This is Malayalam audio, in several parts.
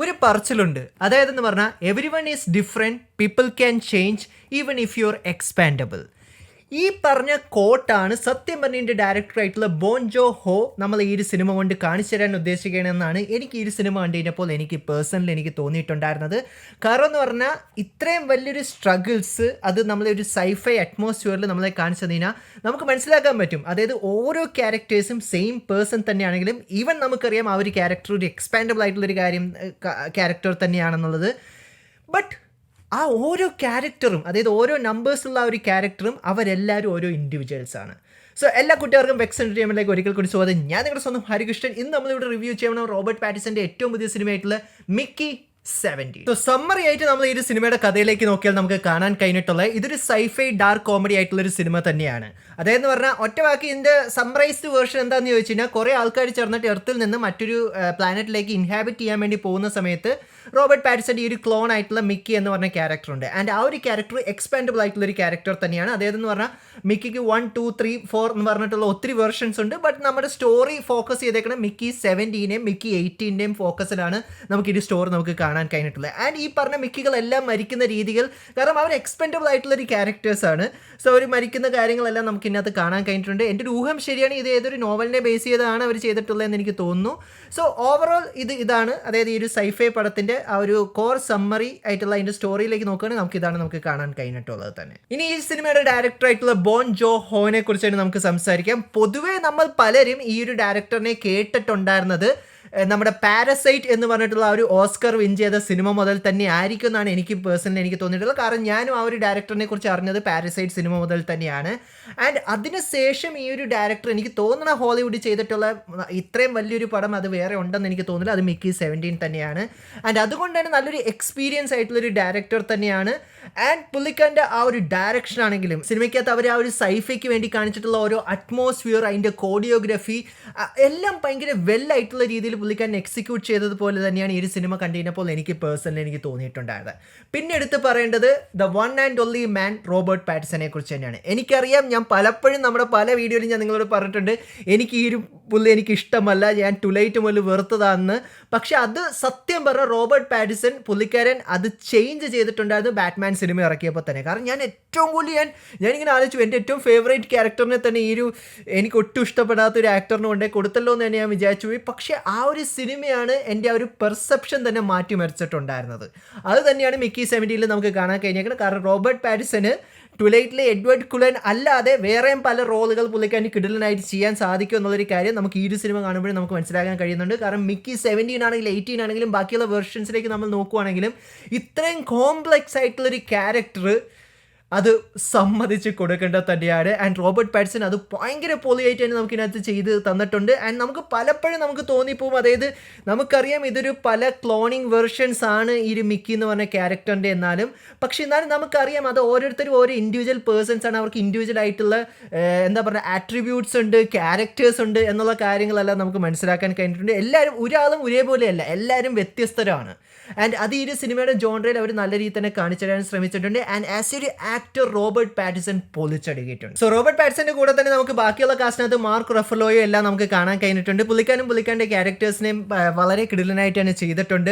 ഒരു പറച്ചിലുണ്ട്. അതായതെന്ന് പറഞ്ഞാൽ every one is different, people can change even if you are expandable. ഈ പറഞ്ഞ കോട്ടാണ് സത്യം പറഞ്ഞതിൻ്റെ ഡയറക്ടറായിട്ടുള്ള ബോൺ ജോ ഹോ നമ്മൾ ഈ ഒരു സിനിമ കൊണ്ട് കാണിച്ചു തരാൻ ഉദ്ദേശിക്കുകയാണെന്നാണ് എനിക്ക് ഈ ഒരു സിനിമ കണ്ടു കഴിഞ്ഞപ്പോൾ എനിക്ക് പേഴ്സണലി എനിക്ക് തോന്നിയിട്ടുണ്ടായിരുന്നത്. കാരണം എന്ന് പറഞ്ഞാൽ ഇത്രയും വലിയൊരു സ്ട്രഗിൾസ് അത് നമ്മളൊരു സൈഫൈ അറ്റ്മോസ്ഫിയറിൽ നമ്മളെ കാണിച്ചു കഴിഞ്ഞാൽ നമുക്ക് മനസ്സിലാക്കാൻ പറ്റും. അതായത് ഓരോ ക്യാരക്ടേഴ്സും സെയിം പേഴ്സൺ തന്നെയാണെങ്കിലും ഈവൻ നമുക്കറിയാം ആ ഒരു ക്യാരക്ടർ ഒരു എക്സ്പാൻഡബിൾ ആയിട്ടുള്ളൊരു ക്യാരക്ടർ തന്നെയാണെന്നുള്ളത്. ബട്ട് ആ ഓരോ ക്യാരക്ടറും, അതായത് ഓരോ നമ്പേഴ്സുള്ള ആ ഒരു ക്യാരക്ടറും അവരെല്ലാവരും ഓരോ ഇൻഡിവിജ്വൽസ് ആണ്. സോ എല്ലാ കുട്ടികൾക്കും വെക്സ് എൻ്റർടൈൻമെൻറ്റിലേക്ക് ഒരിക്കൽ കൂടി സ്വാഗതം. ഞാൻ നിങ്ങളുടെ സ്വന്തം ഹരികൃഷ്ണൻ. ഇന്ന് നമ്മളിവിടെ റിവ്യൂ ചെയ്യണം റോബർട്ട് പാറ്റിസൻ്റെ ഏറ്റവും പുതിയ സിനിമയായിട്ടുള്ള മിക്കി 70. സോ സമ്മറി ആയിട്ട് നമ്മൾ ഈ ഒരു സിനിമയുടെ കഥയിലേക്ക് നോക്കിയാൽ നമുക്ക് കാണാൻ കഴിഞ്ഞിട്ടുള്ളത് ഇതൊരു സൈഫൈ ഡാർക്ക് കോമഡി ആയിട്ടുള്ളൊരു സിനിമ തന്നെയാണ്. അതായത് പറഞ്ഞാൽ ഒറ്റ വാക്കി ഇതിൻ്റെ സമ്മറൈസ്ഡ് വേർഷൻ എന്താണെന്ന് ചോദിച്ചു കഴിഞ്ഞാൽ കുറേ ആൾക്കാർ ചേർന്നിട്ട് എർത്തിൽ നിന്ന് മറ്റൊരു പ്ലാനറ്റിലേക്ക് ഇൻഹാബിറ്റ് ചെയ്യാൻ വേണ്ടി പോകുന്ന സമയത്ത് റോബർട്ട് പാറ്റിസൻ്റെ ഈ ഒരു ക്ലോൺ ആയിട്ടുള്ള മിക്കി എന്ന് പറഞ്ഞ ക്യാരക്ടർ ഉണ്ട്. ആൻഡ് ആ ഒരു ക്യാരക്ടർ എക്സ്പാൻഡബിൾ ആയിട്ടുള്ള ഒരു ക്യാരക്ടർ തന്നെയാണ്. അതായതെന്ന് പറഞ്ഞാൽ മിക്കിക്ക് 1, 2, 3, 4 എന്ന് പറഞ്ഞിട്ടുള്ള ഒത്തിരി വേർഷൻസ് ഉണ്ട്. ബട്ട് നമ്മുടെ സ്റ്റോറി ഫോക്കസ് ചെയ്തേക്കണം മിക്കി 70-നെയും മിക്കി 80-ൻ്റെയും ഫോക്കസിലാണ് നമുക്ക് ഈ സ്റ്റോറി നമുക്ക് കാണാൻ കഴിഞ്ഞിട്ടുള്ളത്. ആൻഡ് ഈ പറഞ്ഞ മിക്കികളെല്ലാം മരിക്കുന്ന രീതികൾ, കാരണം അവർ എക്സ്പെൻഡബിൾ ആയിട്ടുള്ള ഒരു ക്യാരക്ടേഴ്സാണ്. സോ അവർ മരിക്കുന്ന കാര്യങ്ങളെല്ലാം നമുക്ക് ഇതിനകത്ത് കാണാൻ കഴിഞ്ഞിട്ടുണ്ട്. എൻ്റെ ഒരു ഊഹം ശരിയാണ്, ഇത് ഏതൊരു നോവലിനെ ബേസ് ചെയ്താണ് അവർ ചെയ്തിട്ടുള്ളതെന്ന് എനിക്ക് തോന്നുന്നു. സോ ഓവറോൾ ഇതാണ്, അതായത് ഈ ഒരു സൈഫൈ പടത്തിൻ്റെ ആ ഒരു കോർ സമ്മറി ആയിട്ടുള്ള അതിൻ്റെ സ്റ്റോറിയിലേക്ക് നോക്കുകയാണെങ്കിൽ നമുക്ക് കാണാൻ കഴിഞ്ഞിട്ടുള്ളത് തന്നെ. ഇനി ഈ സിനിമയുടെ ഡയറക്ടർ ആയിട്ടുള്ള ബോൺ ജോ ഹോനെ കുറിച്ചാണ് നമുക്ക് സംസാരിക്കാം. പൊതുവേ നമ്മൾ പലരും ഈ ഒരു ഡയറക്ടറിനെ കേട്ടിട്ടുണ്ടായിരുന്നത് നമ്മുടെ പാരസൈറ്റ് എന്ന് പറഞ്ഞിട്ടുള്ള ആ ഒരു ഓസ്കർ വിൻ ചെയ്ത സിനിമ മുതൽ തന്നെ ആയിരിക്കും എന്നാണ് എനിക്ക് പേഴ്സണലി എനിക്ക് തോന്നിയിട്ടുള്ളത്. കാരണം ഞാനും ആ ഒരു ഡയറക്ടറിനെ കുറിച്ച് അറിഞ്ഞത് പാരസൈറ്റ് സിനിമ മുതൽ തന്നെയാണ്. ആൻഡ് അതിനുശേഷം ഈ ഒരു ഡയറക്ടർ എനിക്ക് തോന്നുന്ന ഹോളിവുഡ് ചെയ്തിട്ടുള്ള ഇത്രയും വലിയൊരു പടം അത് വേറെ ഉണ്ടെന്ന് എനിക്ക് തോന്നില്ല. അത് മിക്കി 70 തന്നെയാണ്. ആൻഡ് അതുകൊണ്ട് തന്നെ നല്ലൊരു എക്സ്പീരിയൻസ് ആയിട്ടുള്ളൊരു ഡയറക്ടർ തന്നെയാണ്. ആൻഡ് പുള്ളിക്കാരൻ്റെ ആ ഒരു ഡയറക്ഷൻ ആണെങ്കിലും സിനിമയ്ക്കകത്ത് അവർ ആ ഒരു സൈഫയ്ക്ക് വേണ്ടി കാണിച്ചിട്ടുള്ള ഓരോ അറ്റ്മോസ്ഫിയർ, അതിൻ്റെ കോഡിയോഗ്രഫി എല്ലാം ഭയങ്കര വെല്ലായിട്ടുള്ള രീതിയിൽ പുള്ളിക്കാരൻ എക്സിക്യൂട്ട് ചെയ്തതുപോലെ തന്നെയാണ് ഈ ഒരു സിനിമ കണ്ടുകഴിഞ്ഞപ്പോൾ എനിക്ക് പേഴ്സണലി എനിക്ക് തോന്നിയിട്ടുണ്ടായത്. പിന്നെ എടുത്ത് പറയേണ്ടത് the one and only man Robert പാറ്റിസനെ കുറിച്ച് തന്നെയാണ്. എനിക്കറിയാം, ഞാൻ പലപ്പോഴും നമ്മുടെ പല വീഡിയോയിലും ഞാൻ നിങ്ങളോട് പറഞ്ഞിട്ടുണ്ട് എനിക്ക് ഈ ഒരു പുള്ളി എനിക്ക് ഇഷ്ടമല്ല, ഞാൻ ടുലൈറ്റ് മുതൽ വെറുത്തതാണെന്ന്. പക്ഷെ അത് സത്യം പറഞ്ഞ റോബർട്ട് പാറ്റിസൺ പുള്ളിക്കാരൻ അത് ചേഞ്ച് ചെയ്തിട്ടുണ്ടായിരുന്നു ബാറ്റ്മാൻ സിനിമ ഇറക്കിയപ്പോൾ തന്നെ. കാരണം ഞാൻ ഏറ്റവും കൂടുതൽ ഞാനിങ്ങനെ ആലോചിച്ചു, എൻ്റെ ഏറ്റവും ഫേവറേറ്റ് ക്യാരക്ടറിനെ തന്നെ ഈ ഒരു എനിക്ക് ഒട്ടും ഇഷ്ടപ്പെടാത്തൊരു ആക്ടറിന് കൊണ്ടേ കൊടുത്തല്ലോ എന്ന് തന്നെ ഞാൻ വിചാരിച്ചു പോയി. പക്ഷേ ആ ഒരു സിനിമയാണ് എൻ്റെ ആ ഒരു പെർസെപ്ഷൻ തന്നെ മാറ്റിമറിച്ചിട്ടുണ്ടായിരുന്നത്. അത് തന്നെയാണ് മിക്കി 70 നമുക്ക് കാണാൻ കഴിഞ്ഞേക്കുന്നത്. കാരണം റോബർട്ട് പാറ്റിസന് ട്വിലൈറ്റിലെ എഡ്വേർഡ് കുലൻ അല്ലാതെ വേറെയും പല റോളുകൾ പുള്ളിക്കാരന് കിടിലനായിട്ട് ചെയ്യാൻ സാധിക്കും എന്നുള്ളൊരു കാര്യം നമുക്ക് ഈ ഒരു സിനിമ കാണുമ്പോഴും നമുക്ക് മനസ്സിലാക്കാൻ കഴിയുന്നുണ്ട്. കാരണം മിക്കി 70 ആണെങ്കിലും 18 ആണെങ്കിലും ബാക്കിയുള്ള വെർഷൻസിലേക്ക് നമ്മൾ നോക്കുവാണെങ്കിലും ഇത്രയും കോംപ്ലക്സ് ആയിട്ടുള്ളൊരു ക്യാരക്ടർ അത് സമ്മതിച്ച് കൊടുക്കേണ്ടത് തന്നെയാണ്. ആൻഡ് റോബർട്ട് പാറ്റിസൺ അത് ഭയങ്കര പൊളിയായിട്ട് തന്നെ നമുക്കിതിനകത്ത് ചെയ്ത് തന്നിട്ടുണ്ട്. ആൻഡ് നമുക്ക് പലപ്പോഴും നമുക്ക് തോന്നിപ്പോവും, അതായത് നമുക്കറിയാം ഇതൊരു പല ക്ലോണിങ് വെർഷൻസ് ആണ് ഈ ഒരു മിക്കി എന്ന് പറഞ്ഞ ക്യാരക്ടറിൻ്റെ എന്നാലും നമുക്കറിയാം അത് ഓരോരുത്തരും ഓരോ ഇൻഡിവിജ്വൽ പേഴ്സൺസ് ആണ്, അവർക്ക് ഇൻഡിവിജ്വൽ ആയിട്ടുള്ള എന്താ പറയുക ആട്രിബ്യൂട്ട്സ് ഉണ്ട്, ക്യാരക്ടേഴ്സ് ഉണ്ട് എന്നുള്ള കാര്യങ്ങളെല്ലാം നമുക്ക് മനസ്സിലാക്കാൻ കഴിഞ്ഞിട്ടുണ്ട്. എല്ലാവരും ഒരാളും ഒരേപോലെയല്ല, എല്ലാവരും വ്യത്യസ്തരാണ്. ആൻഡ് അത് ഈ ഒരു സിനിമയുടെ ജോൺറയിൽ അവർ നല്ല രീതിയിൽ തന്നെ കാണിച്ചു തരാൻ ശ്രമിച്ചിട്ടുണ്ട്. ആൻഡ് ആസ് ഒരു ആക്ടർ റോബർട്ട് പാറ്റിസൺ പൊളിച്ചടുക്കിയിട്ടുണ്ട്. സോ റോബർട്ട് പാറ്റിസന്റെ കൂടെ തന്നെ നമുക്ക് ബാക്കിയുള്ള കാസ്റ്റിനകത്ത് മാർക്ക് റഫലോയോ എല്ലാം നമുക്ക് കാണാൻ കഴിഞ്ഞിട്ടുണ്ട്. പുള്ളിക്കാരൻ്റെ ക്യാരക്ടേഴ്സിനെയും വളരെ കിടിലനായിട്ട് തന്നെ ചെയ്തിട്ടുണ്ട്.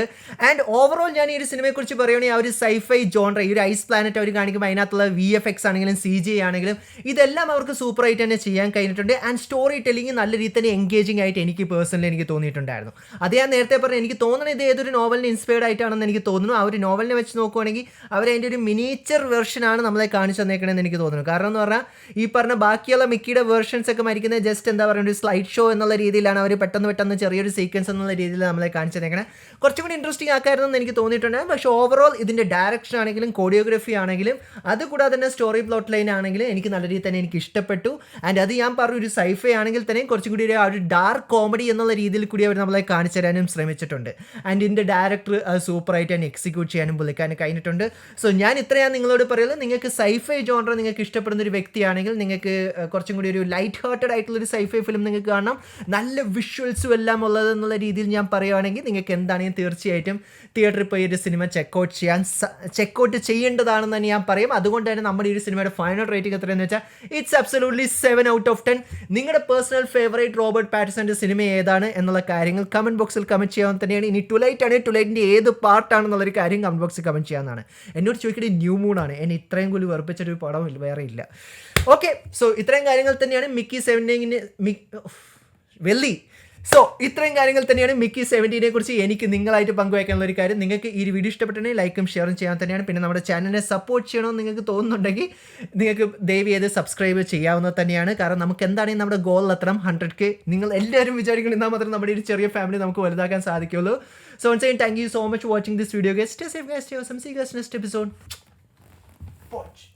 ആൻഡ് ഓവറോൾ ഞാൻ ഈ ഒരു സിനിമയെക്കുറിച്ച് പറയുകയാണെങ്കിൽ ആ ഒരു സൈഫൈ ജോൺറ, ഈ ഒരു ഐസ് പ്ലാനറ്റ് അവർ കാണിക്കുമ്പോൾ അതിനകത്തുള്ള VFX ആണെങ്കിലും CGI ആണെങ്കിലും ഇതെല്ലാം അവർക്ക് സൂപ്പറായിട്ട് തന്നെ ചെയ്യാൻ കഴിഞ്ഞിട്ടുണ്ട്. ആൻഡ് സ്റ്റോറി ടെല്ലിംഗ് നല്ല രീതിയിൽ തന്നെ എൻഗേജിംഗ് ആയിട്ട് എനിക്ക് പേഴ്സണലി എനിക്ക് തോന്നിയിട്ടുണ്ടായിരുന്നു. അത് ഞാൻ നേരത്തെ പറഞ്ഞു, എനിക്ക് തോന്നുന്നത് ഇത് ഏതൊരു നോവലിന് ഇൻസ്പയർഡ് ആയിട്ടാണെന്ന് എനിക്ക് തോന്നുന്നു. ആ ഒരു നോവലിനെ വെച്ച് നോക്കുവാണെങ്കിൽ അവരതിൻ്റെ ഒരു മിനിയേച്ചർ വെർഷനാണ് നമ്മളെ കാണിച്ചു തന്നേക്കണമെന്ന് എനിക്ക് തോന്നുന്നു. കാരണം എന്ന് പറഞ്ഞാൽ ഈ പറഞ്ഞ ബാക്കിയുള്ള മിക്കിയുടെ വേർഷൻസ് ഒക്കെ മരിക്കുന്നത് ജസ്റ്റ് എന്താ പറയുക ഒരു സ്ലൈഡ് ഷോ എന്നുള്ള രീതിയിലാണ് അവർ പെട്ടെന്ന് ചെറിയൊരു സീക്വൻസ് എന്നുള്ള രീതിയിൽ നമ്മളെ കാണിച്ചു തന്നേക്കണേ. കുറച്ചും കൂടി ഇൻട്രസ്റ്റിംഗ് ആക്കായിരുന്നു എനിക്ക് തോന്നിയിട്ടുണ്ടായിരുന്നു. പക്ഷേ ഓവറോൾ ഇതിൻ്റെ ഡയറക്ഷൻ ആണെങ്കിലും കോഡിയോഗ്രഫി ആണെങ്കിലും അതുകൂടാതെ തന്നെ സ്റ്റോറി പ്ലോട്ട് ലൈൻ ആണെങ്കിലും എനിക്ക് നല്ല രീതിയിൽ തന്നെ എനിക്ക് ഇഷ്ടപ്പെട്ടു. ആൻഡ് അത് ഞാൻ പറഞ്ഞു ഒരു സൈഫൈ ആണെങ്കിൽ തന്നെ കുറച്ചും കൂടി ഒരു ഡാർക്ക് കോമഡി എന്നുള്ള രീതിയിൽ കൂടി അവർ നമ്മളെ കാണിച്ചു തരാനും ശ്രമിച്ചിട്ടുണ്ട്. ആൻഡ് ഇതിൻ്റെ ഡയറക്ടർ സൂപ്പറായിട്ട് തന്നെ എക്സിക്യൂട്ട് ചെയ്യാനും പുള്ളിക്കാരന് കഴിഞ്ഞിട്ടുണ്ട്. സോ ഞാൻ ഇത്രയാണ് നിങ്ങളോട് പറയുന്നത്. നിങ്ങൾക്ക് നിങ്ങൾക്ക് സൈഫൈ ജോണർ നിങ്ങൾക്ക് ഇഷ്ടപ്പെടുന്ന ഒരു വ്യക്തിയാണെങ്കിൽ നിങ്ങൾക്ക് കുറച്ചും കൂടി ഒരു ലൈറ്റ് ഹാർട്ടഡ് ആയിട്ടുള്ളൊരു സൈഫൈ ഫിലിം നിങ്ങൾക്ക് കാണാം, നല്ല വിഷ്വൽസും എല്ലാം ഉള്ളത് എന്നുള്ള രീതിയിൽ ഞാൻ പറയുകയാണെങ്കിൽ നിങ്ങൾക്ക് എന്താണെങ്കിലും തീർച്ചയായിട്ടും തിയേറ്ററിൽ പോയി ഒരു സിനിമ ചെക്കൗട്ട് ചെയ്യേണ്ടതാണെന്ന് തന്നെ ഞാൻ പറയും. അതുകൊണ്ട് തന്നെ നമ്മുടെ ഈ ഒരു സിനിമയുടെ ഫൈനൽ റേറ്റിംഗ് എത്രയെന്ന് വെച്ചാൽ ഇറ്റ്സ് അബ്സല്യൂട്ട്ലി 7/10. നിങ്ങളുടെ പേഴ്സണൽ ഫേവറേറ്റ് റോബർട്ട് പാറ്റിസന്റെ സിനിമ ഏതാണ് എന്നുള്ള കാര്യങ്ങൾ കമന്റ് ബോക്സിൽ കമന്റ് ചെയ്യാൻ തന്നെയാണ്. ഇനി ട്വിലൈറ്റ് ആണെങ്കിൽ ട്വിലൈറ്റിൻ്റെ ഏത് പാർട്ടാണെന്നുള്ളൊരു കാര്യം കമന്റ് ബോക്സിൽ കമന്റ് ചെയ്യാവുന്നതാണ്. എന്നോട് ചോദിക്കേണ്ടത് ന്യൂ മൂൺ ആണ്, എന്നെ ഇത്രയും കൂടി വെറുപ്പിച്ചൊരു പടം വേറെ ഇല്ല. ഓക്കെ, സോ ഇത്രയും കാര്യങ്ങൾ തന്നെയാണ് മിക്കി 17നെ കുറിച്ച് എനിക്ക് നിങ്ങളായിട്ട് പങ്കുവയ്ക്കാനുള്ള ഒരു കാര്യം. നിങ്ങൾക്ക് ഈ വീഡിയോ ഇഷ്ടപ്പെട്ടിട്ടുണ്ടെങ്കിൽ ലൈക്കും ഷെയറും ചെയ്യാൻ തന്നെയാണ്. പിന്നെ നമ്മുടെ ചാനലിനെ സപ്പോർട്ട് ചെയ്യണമെന്ന് നിങ്ങൾക്ക് തോന്നുന്നുണ്ടെങ്കിൽ നിങ്ങൾക്ക് ദയവ് ചെയ്ത് സബ്സ്ക്രൈബ് ചെയ്യാവുന്നത് തന്നെയാണ്. കാരണം നമുക്ക് എന്താണെങ്കിൽ നമ്മുടെ ഗോൾ എത്തണം 100K. നിങ്ങൾ എല്ലാവരും വിചാരിക്കണം എന്നാൽ മാത്രം നമ്മുടെ ഒരു ചെറിയ ഫാമിലി നമുക്ക് വലുതാക്കാൻ സാധിക്കുള്ളൂ. So once again, thank you so much for watching this video guys. Stay safe guys, stay awesome. See you guys next episode. Watch.